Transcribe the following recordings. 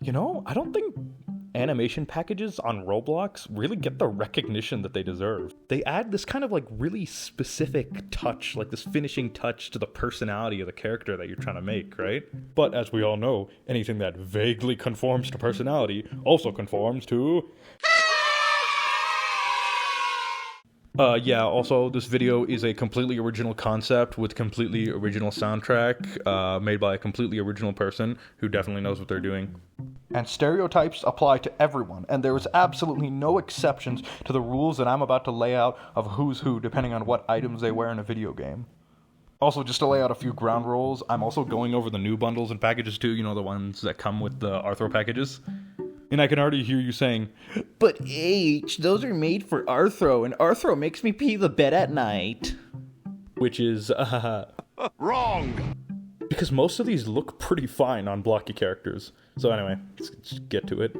You know, I don't think animation packages on Roblox really get the recognition that they deserve. They add this kind of like really specific touch, like this finishing touch to the personality of the character that you're trying to make, right? But as we all know, anything that vaguely conforms to personality also conforms to... also, this video is a completely original concept with completely original soundtrack, made by a completely original person who definitely knows what they're doing. And stereotypes apply to everyone, and there is absolutely no exceptions to the rules that I'm about to lay out of who's who, depending on what items they wear in a video game. Also, just to lay out a few ground rules, I'm also going over the new bundles and packages too, you know, the ones that come with the Arthro packages. And I can already hear you saying, "But H, those are made for Arthro, and Arthro makes me pee the bed at night." Which is, wrong! Because most of these look pretty fine on blocky characters. So anyway, let's just get to it.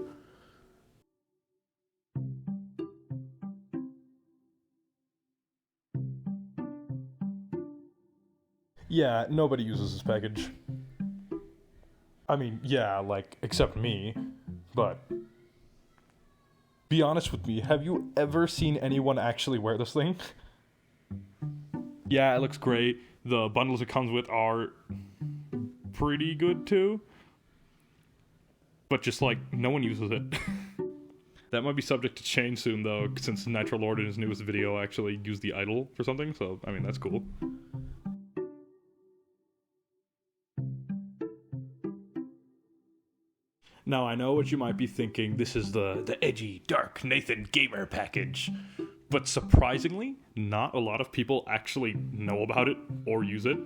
Yeah, nobody uses this package. I mean, yeah, like, except me. But, be honest with me, have you ever seen anyone actually wear this thing? Yeah, it looks great. The bundles it comes with are pretty good too. But just like, no one uses it. That might be subject to change soon though, since Nitro Lord in his newest video actually used the idol for something, so, I mean, that's cool. Now, I know what you might be thinking, this is the edgy, dark Nathan Gamer package. But surprisingly, not a lot of people actually know about it or use it.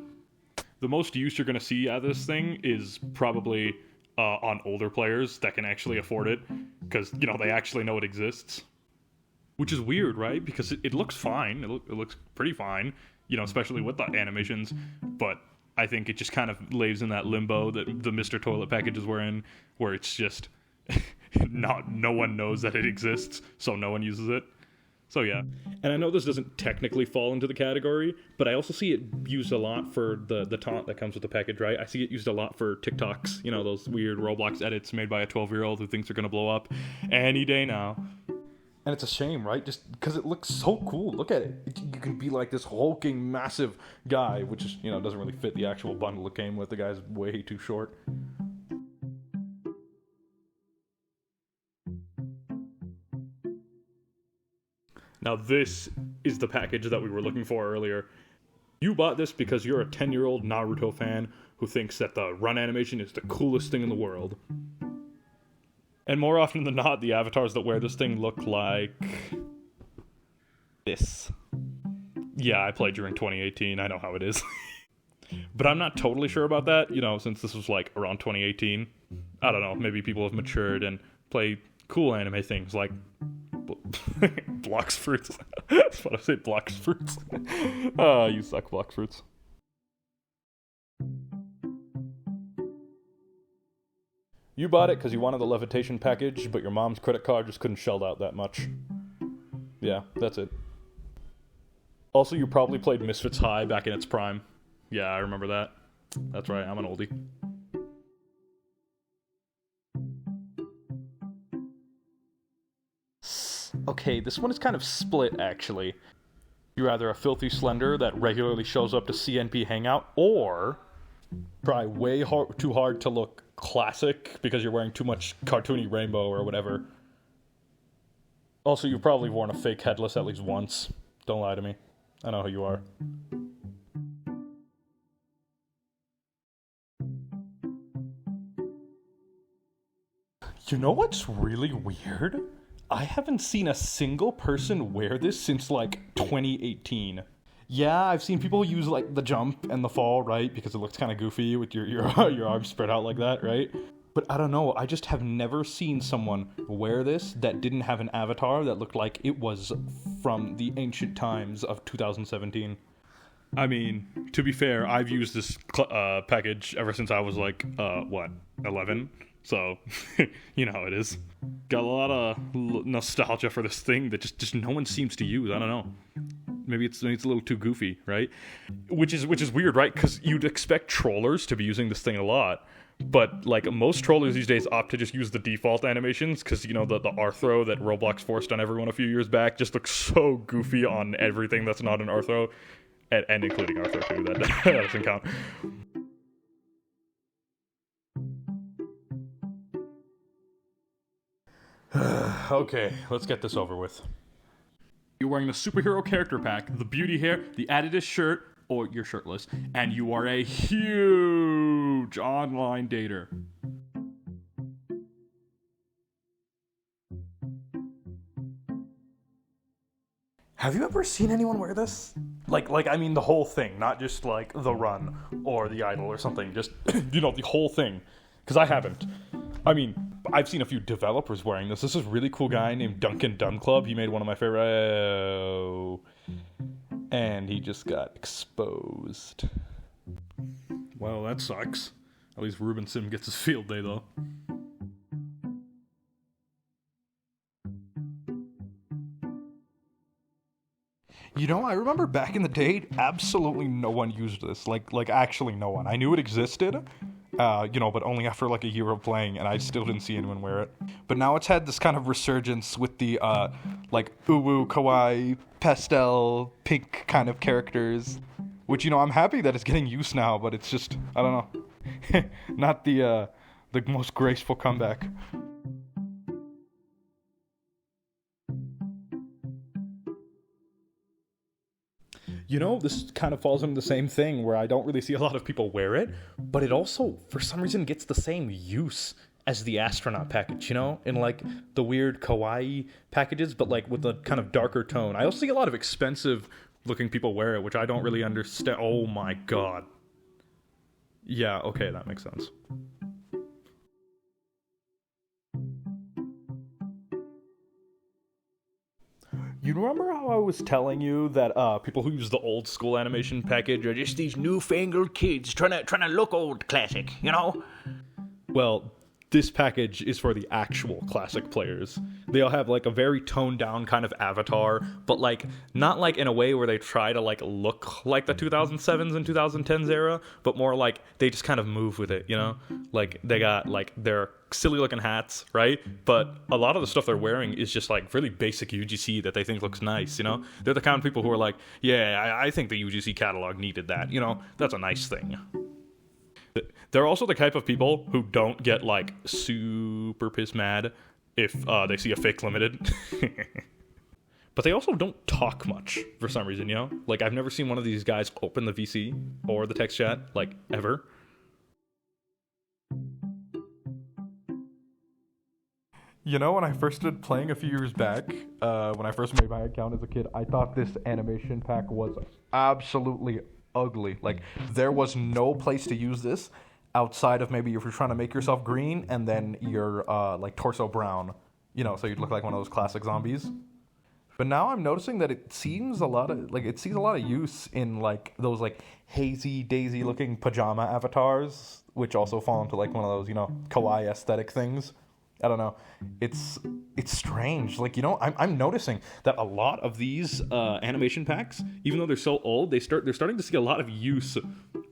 The most use you're going to see out of this thing is probably on older players that can actually afford it, because, you know, they actually know it exists. Which is weird, right? Because it looks fine, it looks pretty fine, you know, especially with the animations, but I think it just kind of lays in that limbo that the Mr. Toilet packages were in, where it's just no one knows that it exists, so no one uses it. So yeah. And I know this doesn't technically fall into the category, but I also see it used a lot for the taunt that comes with the package, right? I see it used a lot for TikToks, you know, those weird Roblox edits made by a 12-year-old who thinks they're gonna blow up any day now. And it's a shame, right? Just because it looks so cool. Look at it. You can be like this hulking, massive guy, which is, you know, doesn't really fit the actual bundle it came with. The guy's way too short. Now this is the package that we were looking for earlier. You bought this because you're a 10-year-old Naruto fan who thinks that the run animation is the coolest thing in the world. And more often than not, the avatars that wear this thing look like this. Yeah, I played during 2018, I know how it is. But I'm not totally sure about that, you know, since this was like around 2018. I don't know, maybe people have matured and play cool anime things like Blox Fruits. That's what I say, Blox Fruits. Oh, you suck, Blox Fruits. You bought it because you wanted the levitation package, but your mom's credit card just couldn't shell out that much. Yeah, that's it. Also, you probably played Misfits High back in its prime. Yeah, I remember that. That's right, I'm an oldie. Okay, this one is kind of split, actually. You're either a filthy slender that regularly shows up to CNP Hangout, or probably way too hard to look classic because you're wearing too much cartoony rainbow or whatever. Also, you've probably worn a fake headless at least once. Don't lie to me. I know who you are. You know what's really weird? I haven't seen a single person wear this since like 2018. Yeah, I've seen people use like the jump and the fall, right? Because it looks kind of goofy with your arms spread out like that, right? But I don't know, I just have never seen someone wear this that didn't have an avatar that looked like it was from the ancient times of 2017. I mean, to be fair, I've used this package ever since I was like, 11? So, you know how it is. Got a lot of nostalgia for this thing that just no one seems to use. I don't know. Maybe it's a little too goofy, right? Which is weird, right? Because you'd expect trollers to be using this thing a lot. But like most trollers these days opt to just use the default animations because the Arthro that Roblox forced on everyone a few years back just looks so goofy on everything that's not an Arthro, and including Arthro too. That doesn't count. Okay, let's get this over with. You're wearing the superhero character pack, the beauty hair, the Adidas shirt, or you're shirtless, and you are a huge online dater. Have you ever seen anyone wear this? Like I mean the whole thing, not just like the run or the idol or something, just, the whole thing. Because I haven't. I mean, I've seen a few developers wearing this. This is a really cool guy named Duncan Dunclub. He made one of my favorite... and he just got exposed. Well, that sucks. At least Ruben Sim gets his field day, though. I remember back in the day, absolutely no one used this. Like actually no one. I knew it existed, but only after like a year of playing, and I still didn't see anyone wear it. But now it's had this kind of resurgence with the, uwu, kawaii, pastel, pink kind of characters, which, I'm happy that it's getting used now, but it's just, I don't know, not the most graceful comeback. This kind of falls into the same thing where I don't really see a lot of people wear it, but it also, for some reason, gets the same use as the astronaut package, in like the weird kawaii packages, but like with a kind of darker tone. I also see a lot of expensive looking people wear it, which I don't really understand. Oh my god. Yeah, okay, that makes sense. You remember how I was telling you that people who use the old school animation package are just these newfangled kids trying to look old classic, Well, this package is for the actual classic players. They all have like a very toned down kind of avatar, but like not like in a way where they try to like look like the 2007s and 2010s era, but more like they just kind of move with it, Like they got like their silly looking hats, right? But a lot of the stuff they're wearing is just like really basic UGC that they think looks nice, They're the kind of people who are like, yeah, I think the UGC catalog needed that, That's a nice thing. They're also the type of people who don't get like super piss mad if they see a fake limited. But they also don't talk much for some reason, Like I've never seen one of these guys open the VC or the text chat, like ever. When I first started playing a few years back, when I first made my account as a kid, I thought this animation pack was absolutely ugly. Like, there was no place to use this outside of maybe if you're trying to make yourself green and then your like torso brown, so you'd look like one of those classic zombies. But now I'm noticing that it sees a lot of use in like those like hazy daisy looking pajama avatars, which also fall into like one of those kawaii aesthetic things. I don't know. It's strange. Like, I'm noticing that a lot of these animation packs, even though they're so old, they're starting to see a lot of use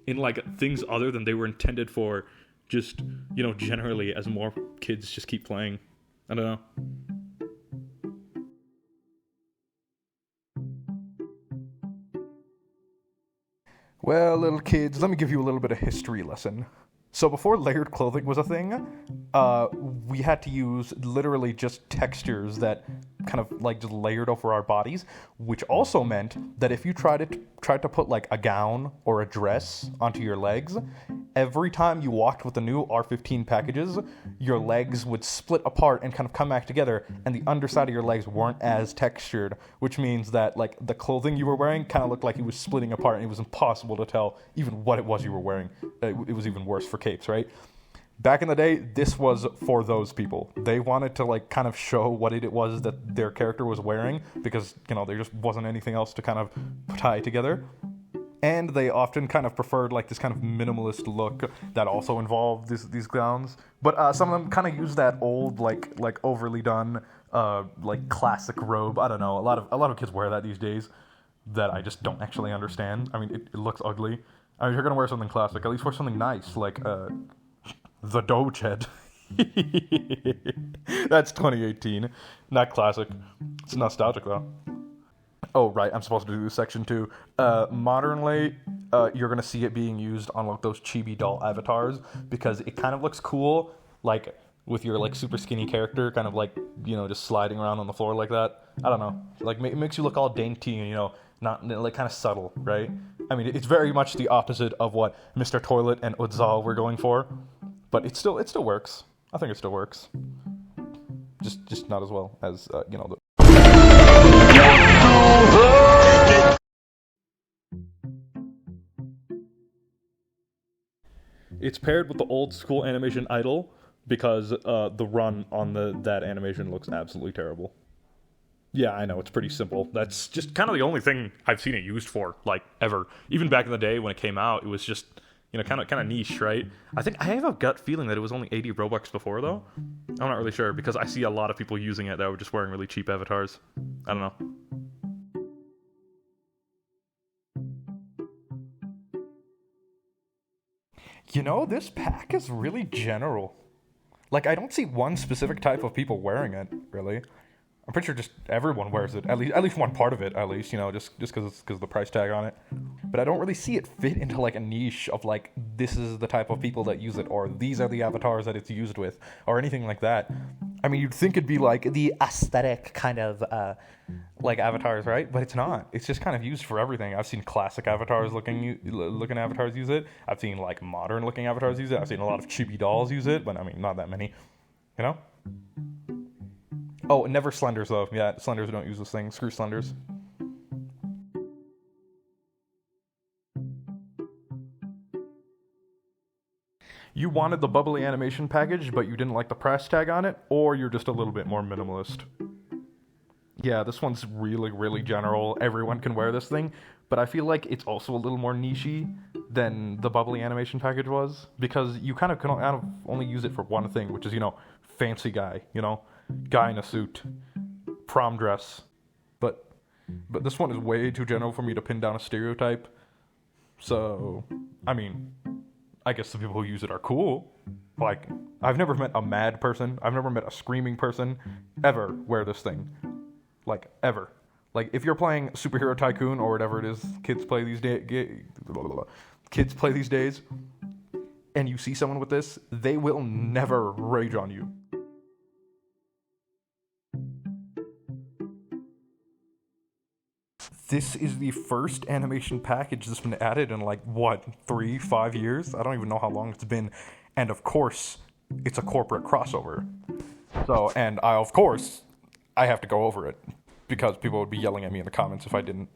in like things other than they were intended for, just, generally as more kids just keep playing. I don't know. Well, little kids, let me give you a little bit of history lesson. So before layered clothing was a thing, we had to use literally just textures that kind of like just layered over our bodies, which also meant that if you tried to put like a gown or a dress onto your legs, every time you walked with the new R15 packages, your legs would split apart and kind of come back together, and the underside of your legs weren't as textured, which means that like the clothing you were wearing kind of looked like it was splitting apart, and it was impossible to tell even what it was you were wearing. It was even worse for capes, right? Back in the day, this was for those people. They wanted to like kind of show what it was that their character was wearing, because there just wasn't anything else to kind of tie together. And they often kind of preferred like this kind of minimalist look that also involved these gowns. But some of them kind of use that old like overly done like classic robe. I don't know. A lot of kids wear that these days that I just don't actually understand. I mean, it looks ugly. I mean, if you're gonna wear something classic, at least wear something nice, like the Doge Head. That's 2018. Not classic. It's nostalgic, though. Oh, right, I'm supposed to do this section, too. Modernly, you're going to see it being used on, like, those chibi doll avatars, because it kind of looks cool, like, with your, like, super skinny character, kind of, like, you know, just sliding around on the floor like that. I don't know. Like, it makes you look all dainty and, you know, not, like, kind of subtle, right? I mean, it's very much the opposite of what Mr. Toilet and Udzal were going for, but it still works. I think it still works. Just not as well as, you know, the... It's paired with the old school animation Idol because the run on that animation looks absolutely terrible. Yeah, I know, it's pretty simple. That's just kind of the only thing I've seen it used for, like, ever. Even back in the day when it came out, it was just, you know, kind of niche, right? I have a gut feeling that it was only 80 Robux before, though. I'm not really sure, because I see a lot of people using it that were just wearing really cheap avatars. I don't know. You know, this pack is really general. Like, I don't see one specific type of people wearing it, really. I'm pretty sure just everyone wears it, at least one part of it, at least, you know, just because of the price tag on it. But I don't really see it fit into, like, a niche of, like, this is the type of people that use it, or these are the avatars that it's used with, or anything like that. I mean, you'd think it'd be, like, the aesthetic kind of, like, avatars, right? But it's not. It's just kind of used for everything. I've seen classic avatars looking avatars use it. I've seen, like, modern-looking avatars use it. I've seen a lot of chibi dolls use it, but, I mean, not that many, you know? Oh, never Slenders, though. Yeah, Slenders don't use this thing. Screw Slenders. You wanted the bubbly animation package, but you didn't like the price tag on it, or you're just a little bit more minimalist. Yeah, this one's really, really general. Everyone can wear this thing, but I feel like it's also a little more niche-y than the bubbly animation package was, because you kind of can only use it for one thing, which is, you know, fancy guy, you know? Guy in a suit, prom dress, but this one is way too general for me to pin down a stereotype. So, I mean, I guess the people who use it are cool. Like, I've never met a mad person, I've never met a screaming person ever wear this thing. Like, ever. Like, if you're playing Superhero Tycoon or whatever it is kids play these days, and you see someone with this, they will never rage on you. This is the first animation package that's been added in, like, what, 3-5 years? I don't even know how long it's been. And, of course, it's a corporate crossover. So, and I have to go over it, because people would be yelling at me in the comments if I didn't.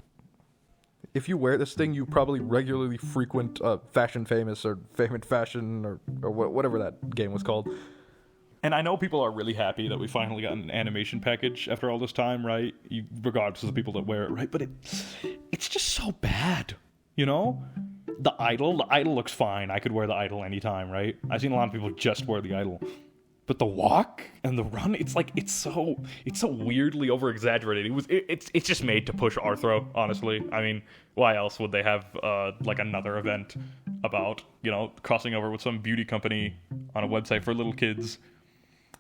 If you wear this thing, you probably regularly frequent Fashion Famous or Famous Fashion or whatever that game was called. And I know people are really happy that we finally got an animation package after all this time, right? Regardless of the people that wear it, right? But it's just so bad, you know? The idol looks fine. I could wear the idol anytime, right? I've seen a lot of people just wear the idol. But the walk and the run, it's so weirdly over-exaggerated. It's just made to push Arthro, honestly. I mean, why else would they have, like, another event about, you know, crossing over with some beauty company on a website for little kids?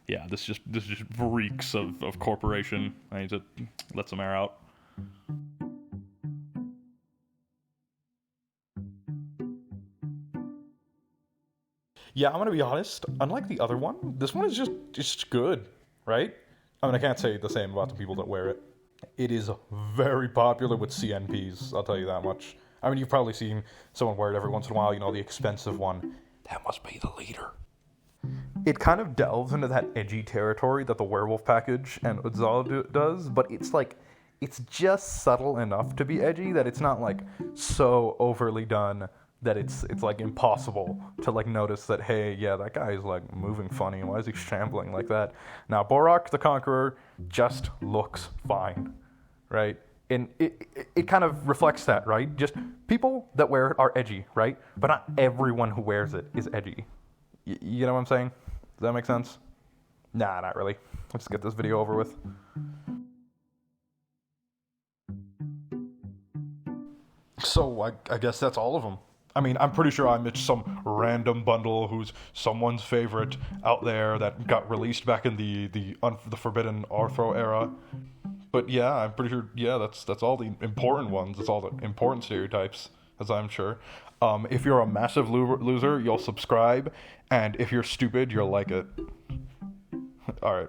Yeah, this just reeks of corporation. I need to let some air out. Yeah, I'm gonna be honest. Unlike the other one, this one is just good, right? I mean, I can't say the same about the people that wear it. It is very popular with CNPs, I'll tell you that much. I mean, you've probably seen someone wear it every once in a while, you know, the expensive one. That must be the leader. It kind of delves into that edgy territory that the werewolf package and Udzal does, but it's like, it's just subtle enough to be edgy that it's not, like, so overly done that it's like impossible to, like, notice that, hey, yeah, that guy is, like, moving funny. Why is he shambling like that? Now, Borak the Conqueror just looks fine, right? And it kind of reflects that, right? Just people that wear it are edgy, right? But not everyone who wears it is edgy. You know what I'm saying? Does that make sense? Nah, not really. Let's get this video over with. So, I guess that's all of them. I mean, I'm pretty sure I'm just some random bundle who's someone's favorite out there that got released back in the forbidden Arthro era. But yeah, I'm pretty sure. Yeah, that's all the important ones. That's all the important stereotypes, as I'm sure. If you're a massive loser, you'll subscribe, and if you're stupid, you'll like it. All right.